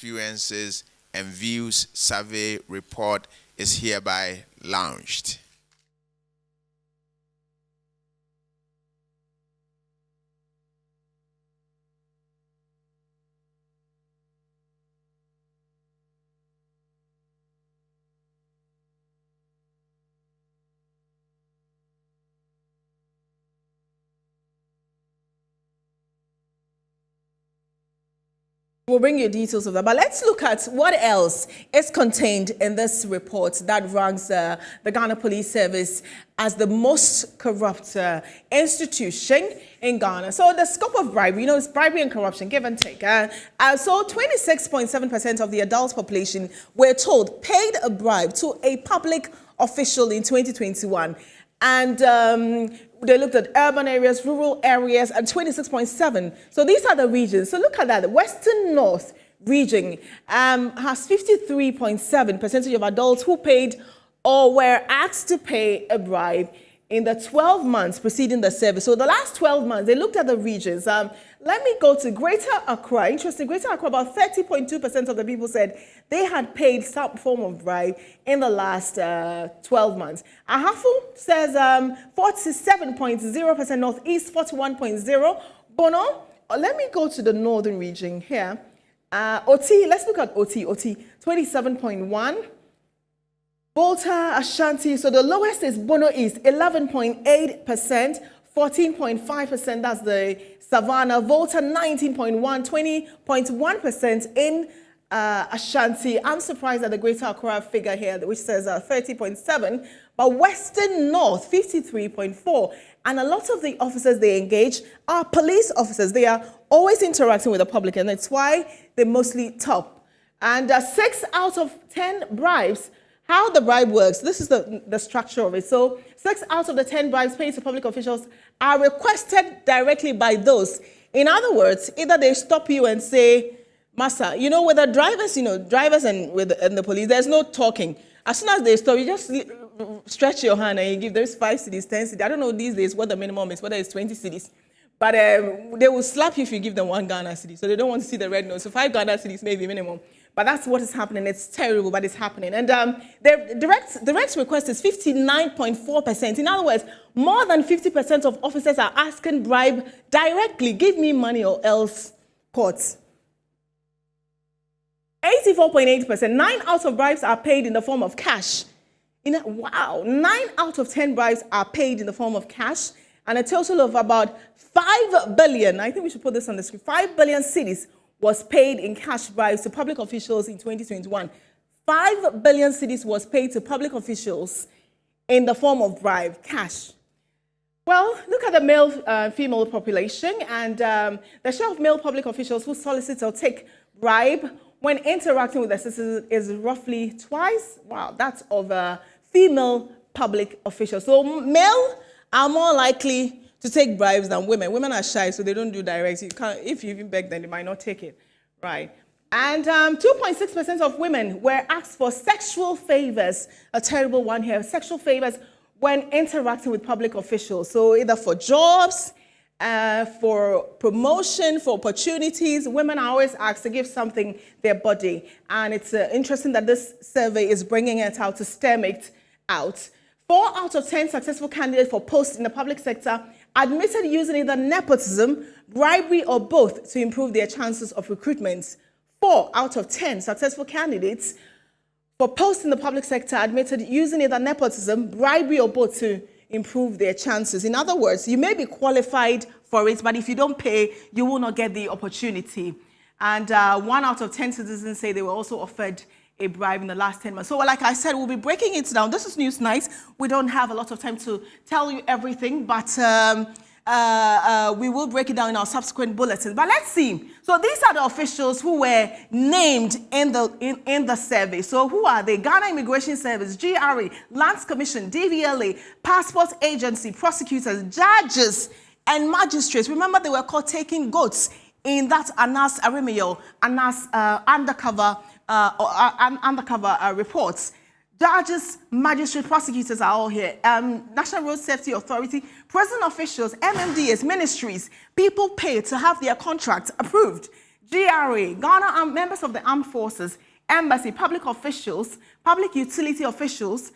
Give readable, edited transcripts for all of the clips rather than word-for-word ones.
experiences and views survey report is hereby launched. We'll bring you details of that, but let's look at what else is contained in this report that ranks the Ghana Police Service as the most corrupt institution in Ghana. So the scope of bribery, it's bribery and corruption, give and take. So 26.7% of the adult population, we're told, paid a bribe to a public official in 2021. And they looked at urban areas, rural areas, and 26.7. So these are the regions. So look at that. The Western North region has 53.7% of adults who paid or were asked to pay a bribe in the 12 months preceding the service. So the last 12 months, they looked at the regions. Let me go to Greater Accra. Interesting, Greater Accra, about 30.2% of the people said they had paid some form of bribe in the last 12 months. Ahafo says 47.0%, Northeast 41.0%. Bono, let me go to the northern region here. OT, let's look at OT, 27.1%. Volta, Ashanti, so the lowest is Bono East, 11.8%, 14.5%, that's the Savannah. Volta, 19.1%, 20.1% in Ashanti. I'm surprised at the Greater Accra figure here, which says 30.7%, but Western North, 53.4%. And a lot of the officers they engage are police officers. They are always interacting with the public, and that's why they mostly top. And 6 out of 10 bribes. How the bribe works, this is the structure of it. So 6 out of the 10 bribes paid to public officials are requested directly by those. In other words, either they stop you and say, Master, with the drivers, drivers and the police, there's no talking. As soon as they stop, you just stretch your hand and you give those 5 cedis, 10 cedis. I don't know these days what the minimum is, whether it's 20 cedis. But they will slap you if you give them 1 Ghana cedi. So they don't want to see the red nose. So 5 Ghana cedis may be minimum. But that's what is happening. It's terrible, but it's happening. And the direct request is 59.4%. In other words, more than 50% of officers are asking bribe directly. Give me money or else court. 84.8%. 9 out of bribes are paid in the form of cash. Wow. 9 out of 10 bribes are paid in the form of cash. And a total of about 5 billion, I think we should put this on the screen, 5 billion cedis was paid in cash bribes to public officials in 2021. 5 billion cedis was paid to public officials in the form of bribe, cash. Well, look at the male-female population, and the share of male public officials who solicit or take bribe when interacting with their citizens is roughly twice. Wow, that's of female public officials. So male are more likely to take bribes than women. Women are shy, so they don't do direct. If you even beg them, they might not take it, right? And 2.6% of women were asked for sexual favors, a terrible one here, sexual favors when interacting with public officials. So either for jobs, for promotion, for opportunities, women are always asked to give something their body. And it's interesting that this survey is bringing it out to stem it out. 4 out of 10 successful candidates for posts in the public sector admitted using either nepotism, bribery, or both to improve their chances of recruitment. 4 out of 10 successful candidates for posts in the public sector admitted using either nepotism, bribery, or both to improve their chances. In other words, you may be qualified for it, but if you don't pay, you will not get the opportunity. And 1 out of 10 citizens say they were also offered a bribe in the last 10 months. So like I said, we'll be breaking it down. This is News Night. We don't have a lot of time to tell you everything, but we will break it down in our subsequent bulletins. But let's see. So these are the officials who were named in the survey. So who are they? Ghana Immigration Service, GRA, Lands Commission, DVLA, Passport Agency, prosecutors, judges, and magistrates. Remember, they were caught taking goats in that Anas Arimio, Anas undercover reports. Judges, magistrates, prosecutors are all here. National Road Safety Authority, prison officials, MMDAs, ministries, people paid to have their contracts approved. GRA, Ghana members of the armed forces, embassy, public officials, public utility officials,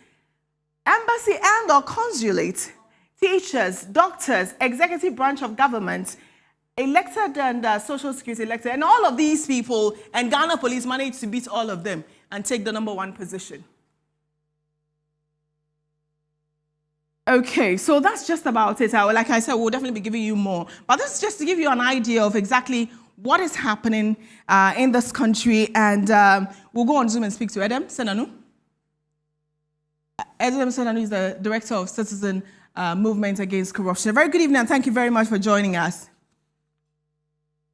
embassy and or consulate, teachers, doctors, executive branch of government, elected and social security elected, and all of these people, and Ghana police managed to beat all of them and take the #1 position. Okay, so that's just about it. Like I said, we'll definitely be giving you more. But this is just to give you an idea of exactly what is happening in this country. And we'll go on Zoom and speak to Edem Senanu. Edem Senanu is the Director of Citizen Movement Against Corruption. Very good evening, and thank you very much for joining us.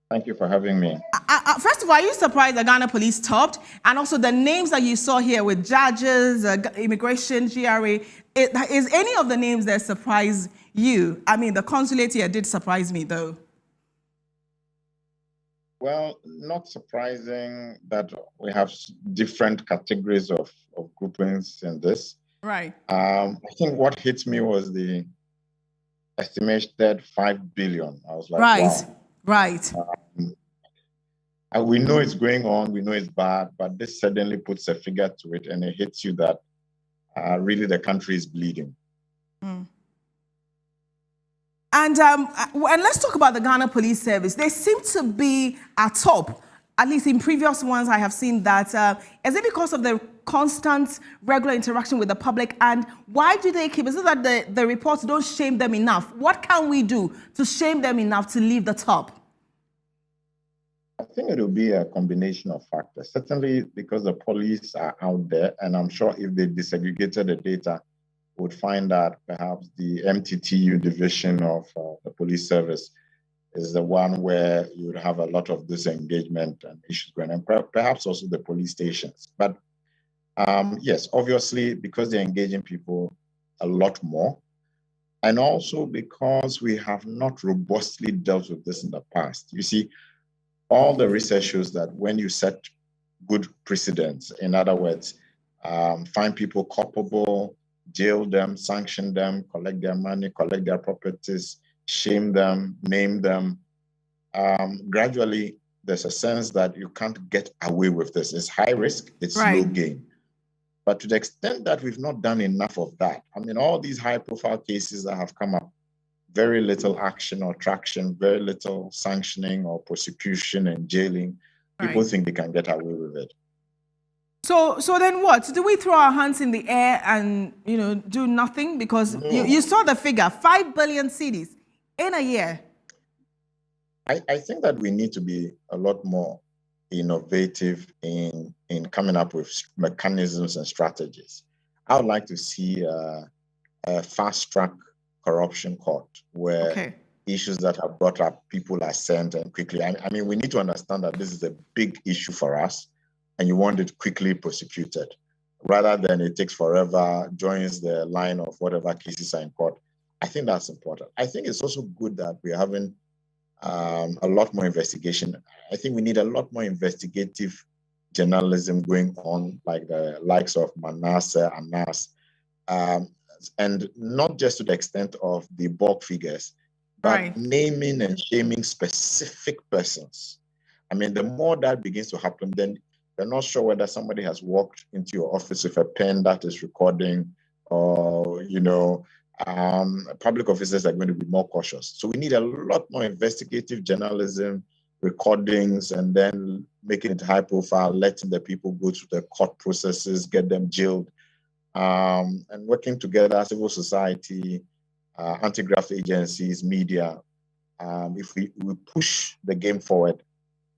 Thank you for having me. First of all, are you surprised that Ghana police topped? And also the names that you saw here with judges, immigration, GRA, is any of the names that surprise you? I mean, the consulate here did surprise me, though. Well, not surprising that we have different categories of groupings in this. Right. I think what hit me was the estimated 5 billion. I was like, right. Wow. Right. We know it's going on, we know it's bad, but this suddenly puts a figure to it and it hits you that really the country is bleeding. Mm. And let's talk about the Ghana Police Service. They seem to be at top, at least in previous ones I have seen that. Is it because of the constant, regular interaction with the public? And why do they keep, is it that the reports don't shame them enough? What can we do to shame them enough to leave the top? I think it will be a combination of factors. Certainly because the police are out there, and I'm sure if they disaggregated the data, would find that perhaps the MTTU division of the police service is the one where you would have a lot of disengagement and issues going on, and perhaps also the police stations. But yes, obviously, because they're engaging people a lot more, and also because we have not robustly dealt with this in the past. You see, all the research shows that when you set good precedents, in other words, find people culpable, jail them, sanction them, collect their money, collect their properties, shame them, name them, gradually there's a sense that you can't get away with this. It's high risk, it's low gain. But to the extent that we've not done enough of that, I mean, all these high profile cases that have come up, very little action or traction, very little sanctioning or prosecution and jailing, people think they can get away with it. So then what? Do we throw our hands in the air and, do nothing? Because you saw the figure, 5 billion cedis in a year. I think that we need to be a lot more innovative in coming up with mechanisms and strategies. I would like to see a fast-track corruption court where issues that are brought up, people are sent and quickly. I mean, we need to understand that this is a big issue for us, and you want it quickly prosecuted, rather than it takes forever, joins the line of whatever cases are in court. I think that's important. I think it's also good that we're having a lot more investigation. I think we need a lot more investigative journalism going on, like the likes of menace and NAS, and not just to the extent of the bulk figures, but naming and shaming specific persons. I mean, the more that begins to happen, then you're not sure whether somebody has walked into your office with a pen that is recording, or, public officers are going to be more cautious. So we need a lot more investigative journalism, recordings, and then making it high profile, letting the people go through the court processes, get them jailed, and working together, civil society, anti-graft agencies, media. If we push the game forward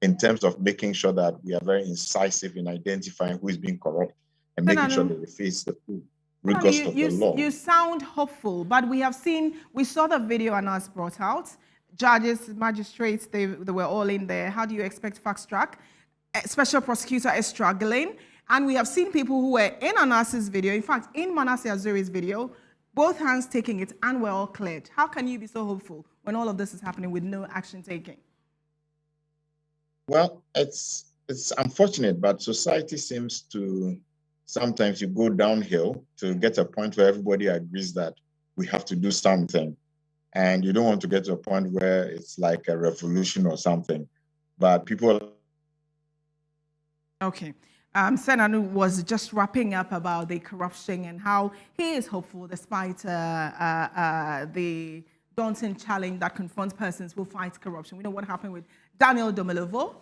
in terms of making sure that we are very incisive in identifying who is being corrupt and making sure that they face the full rigors of the law. You sound hopeful, but we saw the video Anas brought out. Judges, magistrates, they were all in there. How do you expect fast track? Special prosecutor is struggling. And we have seen people who were in Anas's video, in fact, in Manasseh Azuri's video, both hands taking it, and we're all cleared. How can you be so hopeful when all of this is happening with no action taken? Well, it's unfortunate, but society seems to, sometimes you go downhill to get a point where everybody agrees that we have to do something. And you don't want to get to a point where it's like a revolution or something. But people Okay. Senator was just wrapping up about the corruption and how he is hopeful despite the daunting challenge that confronts persons who fight corruption. We know what happened with Daniel Domelovo.